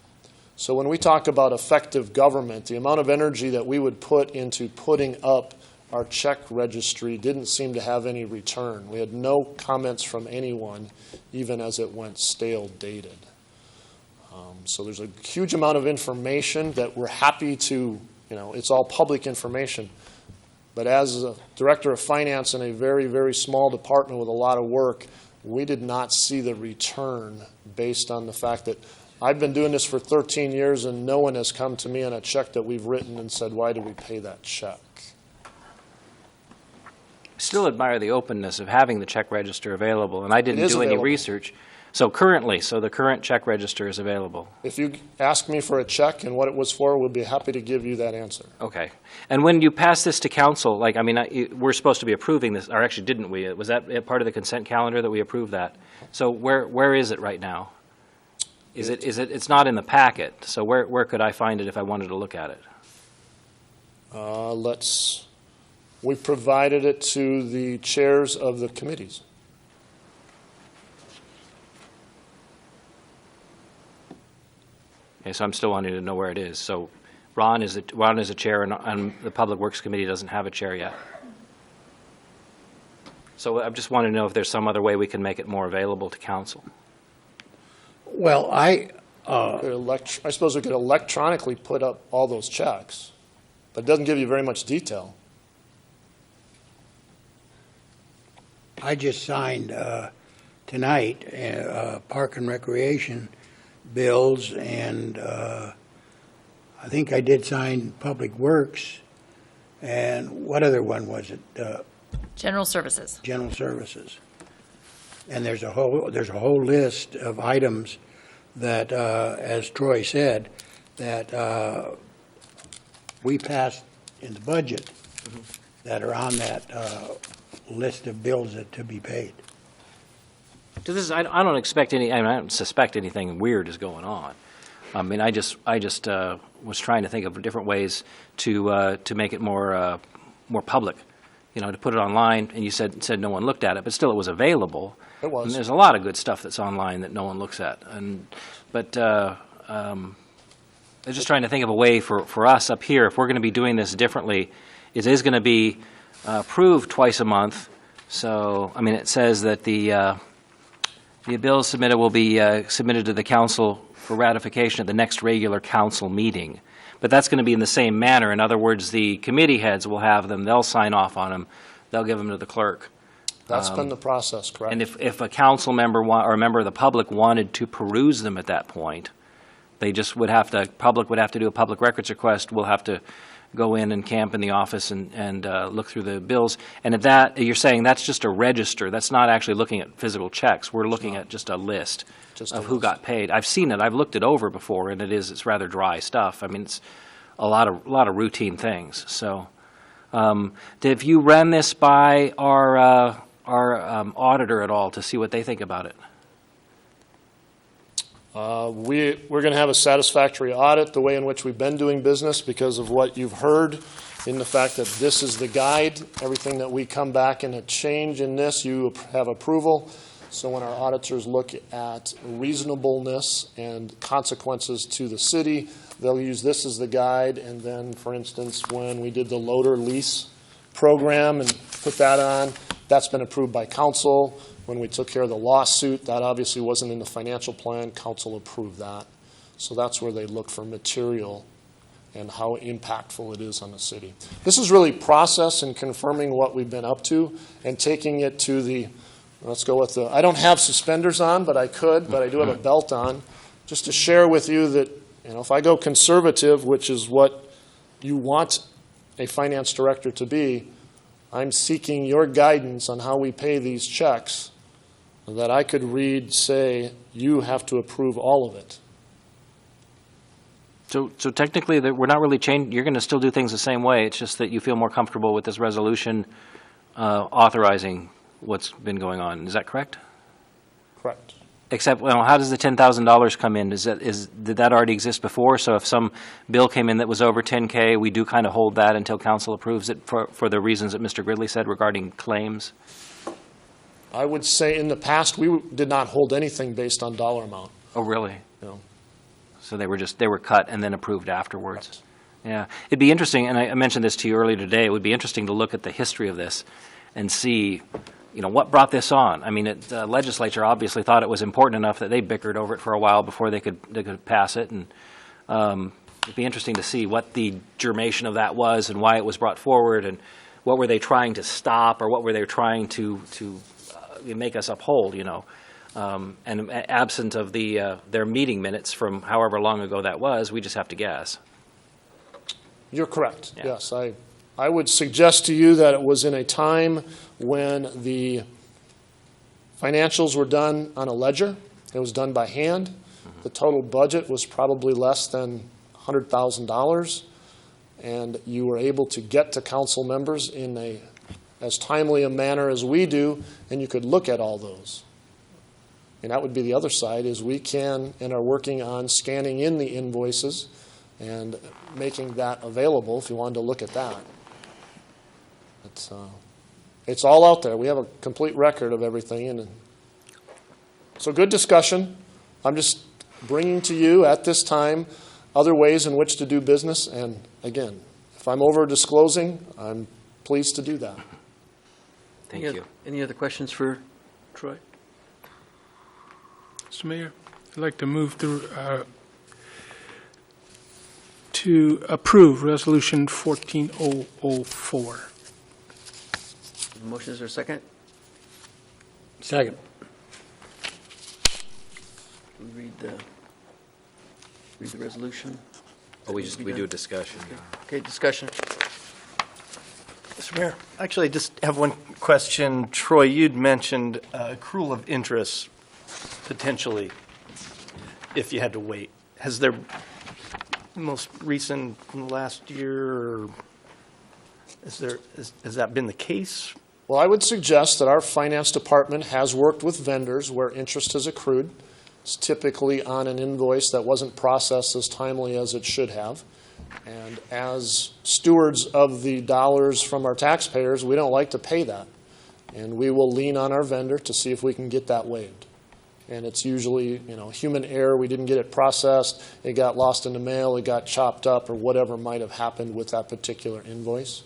So when we talk about effective government, the amount of energy that we would put into putting up our check registry didn't seem to have any return. We had no comments from anyone, even as it went stale dated. So there's a huge amount of information that we're happy to, it's all public information. But as a director of finance in a very, very small department with a lot of work, we did not see the return based on the fact that I've been doing this for 13 years, and no one has come to me on a check that we've written and said, why did we pay that check? Still admire the openness of having the check register available, and I didn't is do any available. research. So the current check register is available. If you ask me for a check and what it was for, we'll be happy to give you that answer. Okay. And when you pass this to council, like, I mean, we're supposed to be approving this, or actually, didn't we? Was that part of the consent calendar that we approved that? So where is it right now? It's not in the packet, so where could I find it if I wanted to look at it? We provided it to the chairs of the committees. Okay, so I'm still wanting to know where it is. So Ron is a chair, and the Public Works Committee doesn't have a chair yet. So I just want to know if there's some other way we can make it more available to council. Well, I suppose we could electronically put up all those checks, but it doesn't give you very much detail. just signed tonight Park and Recreation bills, and I think I did sign Public Works, and what other one was it? General Services. General Services. And there's a whole list of items that, as Troy said, that we passed in the budget that are on that list of bills that to be paid. So this is, I don't expect any, I don't suspect anything weird is going on. I mean, I just was trying to think of different ways to make it more public, you know, to put it online. And you said no one looked at it, but still it was available. It was. And there's a lot of good stuff that's online that no one looks at. But I'm just trying to think of a way for us up here, if we're going to be doing this differently. It is going to be approved twice a month. So, I mean, it says that the bills submitted will be submitted to the council for ratification at the next regular council meeting. But that's going to be in the same manner. In other words, the committee heads will have them. They'll sign off on them. They'll give them to the clerk. That's been the process, correct? And if a council member or a member of the public wanted to peruse them at that point, they just would have to, public would have to do a public records request. We'll have to go in and camp in the office and look through the bills. And at that, you're saying that's just a register. That's not actually looking at physical checks. We're looking at just a list of who got paid. I've seen it. I've looked it over before, and it's rather dry stuff. I mean, it's a lot of routine things. So, have you run this by our auditor at all to see what they think about it? We're going to have a satisfactory audit the way in which we've been doing business because of what you've heard in the fact that this is the guide. Everything that we come back and a change in this, you have approval. So when our auditors look at reasonableness and consequences to the city, they'll use this as the guide. And then, for instance, when we did the loader lease program and put that on, that's been approved by council. When we took care of the lawsuit, that obviously wasn't in the financial plan. Council approved that. So that's where they look for material and how impactful it is on the city. This is really process and confirming what we've been up to and taking it to the, let's go with the, I don't have suspenders on, but I could, but I do have a belt on, just to share with you that, you know, if I go conservative, which is what you want a finance director to be, I'm seeking your guidance on how we pay these checks that I could read, say, you have to approve all of it. So technically, we're not really changing. You're going to still do things the same way. It's just that you feel more comfortable with this resolution authorizing what's been going on. Is that correct? Correct. Except, well, how does the $10,000 come in? Did that already exist before? So if some bill came in that was over $10K, we do kind of hold that until council approves it for the reasons that Mr. Gridley said regarding claims? I would say in the past, we did not hold anything based on dollar amount. Oh, really? No. So they were cut and then approved afterwards. Right. Yeah. It'd be interesting, and I mentioned this to you earlier today, it would be interesting to look at the history of this and see, you know, what brought this on. I mean, the legislature obviously thought it was important enough that they bickered over it for a while before they could pass it. And it'd be interesting to see what the germination of that was and why it was brought forward and what were they trying to stop or what were they trying to make us uphold, you know. And absent of their meeting minutes from however long ago that was, we just have to guess. You're correct, Yeah. yes. I would suggest to you that it was in a time when the financials were done on a ledger. It was done by hand. The total budget was probably less than $100,000, and you were able to get to council members in as timely a manner as we do, and you could look at all those. And that would be the other side, is we can and are working on scanning in the invoices and making that available if you wanted to look at that. It's all out there. We have a complete record of everything. And so good discussion. I'm just bringing to you at this time other ways in which to do business. And again, if I'm over disclosing, I'm pleased to do that. Thank you. Any other questions for Troy? Mr. Mayor, I'd like to move through to approve Resolution 14004. Motion, is there a second? Second. Read the resolution. Oh, we do a discussion. Okay, discussion. Mr. Mayor, actually, I just have one question. Troy, you'd mentioned accrual of interest potentially if you had to wait. Has there, most recent in the last year, or has that been the case? Well, I would suggest that our finance department has worked with vendors where interest has accrued. It's typically on an invoice that wasn't processed as timely as it should have. And as stewards of the dollars from our taxpayers, we don't like to pay that. And we will lean on our vendor to see if we can get that waived. And it's usually, human error. We didn't get it processed. It got lost in the mail. It got chopped up, or whatever might have happened with that particular invoice.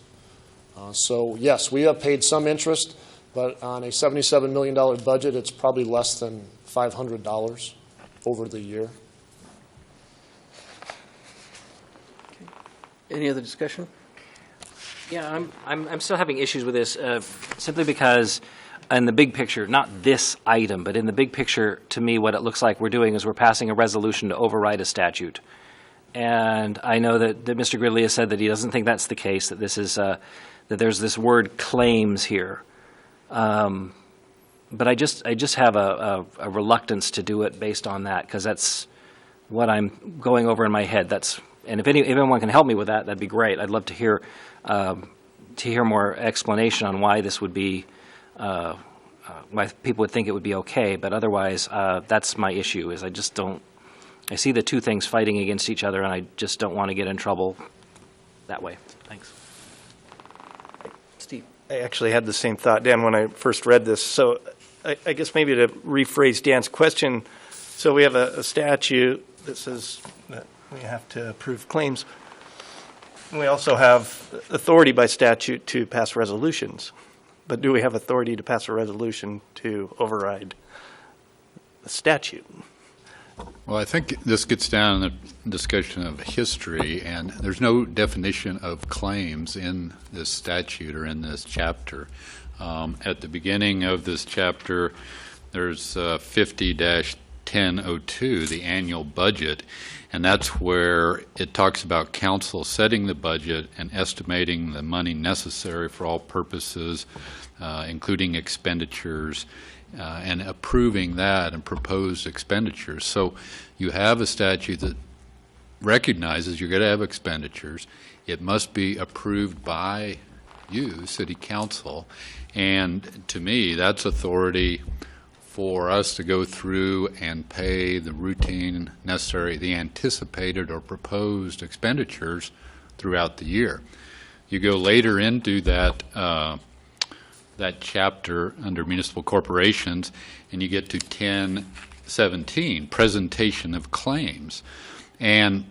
So, yes, we have paid some interest, but on a $77 million budget, it's probably less than $500 over the year. Any other discussion? Yeah, I'm still having issues with this simply because in the big picture, not this item, but in the big picture, to me, what it looks like we're doing is we're passing a resolution to override a statute. And I know that Mr. Gridley has said that he doesn't think that's the case, that this is that there's this word claims here. But I just have a reluctance to do it based on that, because that's what I'm going over in my head. And if anyone can help me with that, that'd be great. I'd love to hear more explanation on why this would be, why people would think it would be okay. But otherwise, that's my issue. Is I see the two things fighting against each other, and I just don't want to get in trouble that way. Thanks. Steve. I actually had the same thought, Dan, when I first read this. So I guess maybe to rephrase Dan's question, so we have a statute that says that we have to approve claims. We also have authority by statute to pass resolutions. But do we have authority to pass a resolution to override the statute? Well, I think this gets down to the discussion of history, and there's no definition of claims in this statute or in this chapter. At the beginning of this chapter, there's 50-1002, the annual budget, and that's where it talks about council setting the budget and estimating the money necessary for all purposes, including expenditures, and approving that and proposed expenditures. So you have a statute that recognizes you're going to have expenditures. It must be approved by you, City Council, and to me, that's authority for us to go through and pay the routine necessary, the anticipated or proposed expenditures throughout the year. You go later into that chapter under municipal corporations, and you get to 1017, presentation of claims. And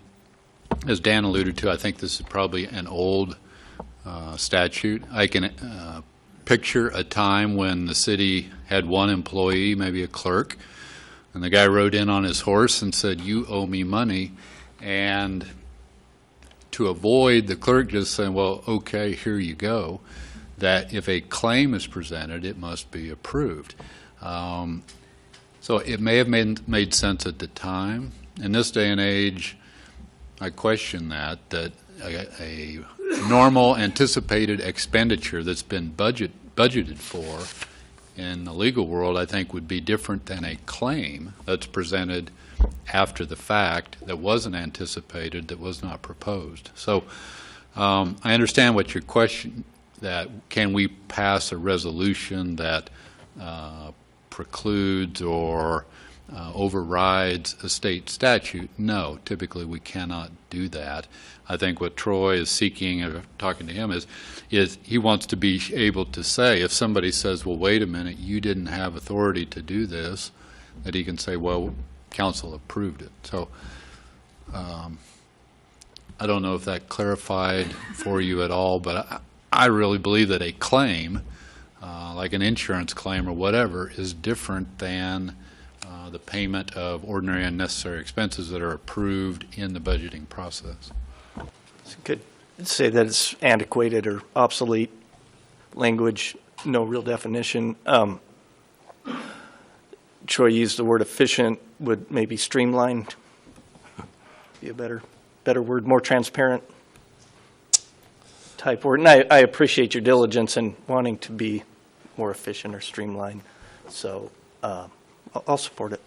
as Dan alluded to, I think this is probably an old statute. I can picture a time when the city had one employee, maybe a clerk, and the guy rode in on his horse and said, "You owe me money." And to avoid the clerk just saying, "Well, okay, here you go," that if a claim is presented, it must be approved. So it may have made sense at the time. In this day and age, I question that a normal anticipated expenditure that's been budgeted for in the legal world, I think, would be different than a claim that's presented after the fact that wasn't anticipated, that was not proposed. So I understand what your question, that can we pass a resolution that precludes or overrides a state statute? No, typically we cannot do that. I think what Troy is seeking, talking to him, is he wants to be able to say, if somebody says, well, wait a minute, you didn't have authority to do this, that he can say, well, council approved it. So I don't know if that clarified for you at all, but I really believe that a claim, like an insurance claim or whatever, is different than the payment of ordinary and necessary expenses that are approved in the budgeting process. Could say that it's antiquated or obsolete language, no real definition. Troy used the word efficient, would maybe streamlined be a better word, more transparent type word. And I appreciate your diligence in wanting to be more efficient or streamlined. So I'll support it.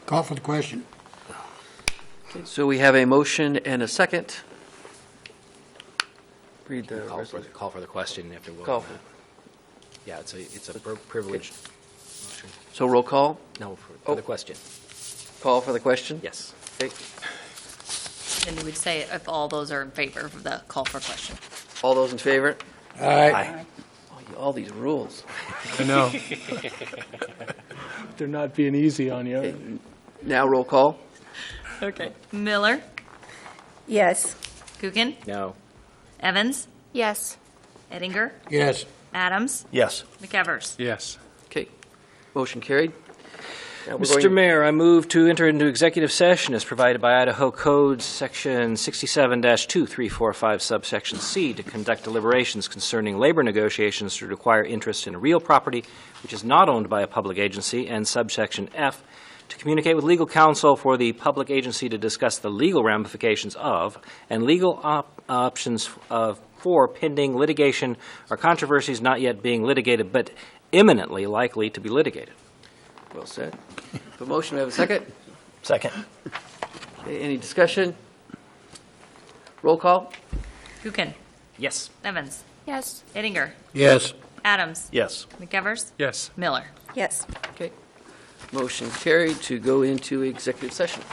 Call for the question. Okay, so we have a motion and a second. Read the Call for the question after we'll. Call for. Yeah, it's a privileged motion. So roll call. No, for the question. Call for the question? Yes. Okay. Then you would say if all those are in favor of the call for question. All those in favor? Aye. All these rules. I know. They're not being easy on you. Okay. Now roll call. Okay. Miller, Yes. Kukin, No. Evans, Yes. Ettinger, Yes. Adams, Yes. McEvers. Yes. Okay. Motion carried. Now we're Mr. going- Mayor, I move to enter into executive session as provided by Idaho Code Section 67-2345 subsection C to conduct deliberations concerning labor negotiations to require interest in a real property which is not owned by a public agency, and subsection F to communicate with legal counsel for the public agency to discuss the legal ramifications of and legal options for pending litigation or controversies not yet being litigated but imminently likely to be litigated. Well said. The motion, we have a second? Second. Okay, any discussion? Roll call? Kukin, Yes. Evans, Yes. Ettinger, Yes. Adams, Yes. McEvers, Yes. Miller. Yes. Okay. Motion carried to go into executive session.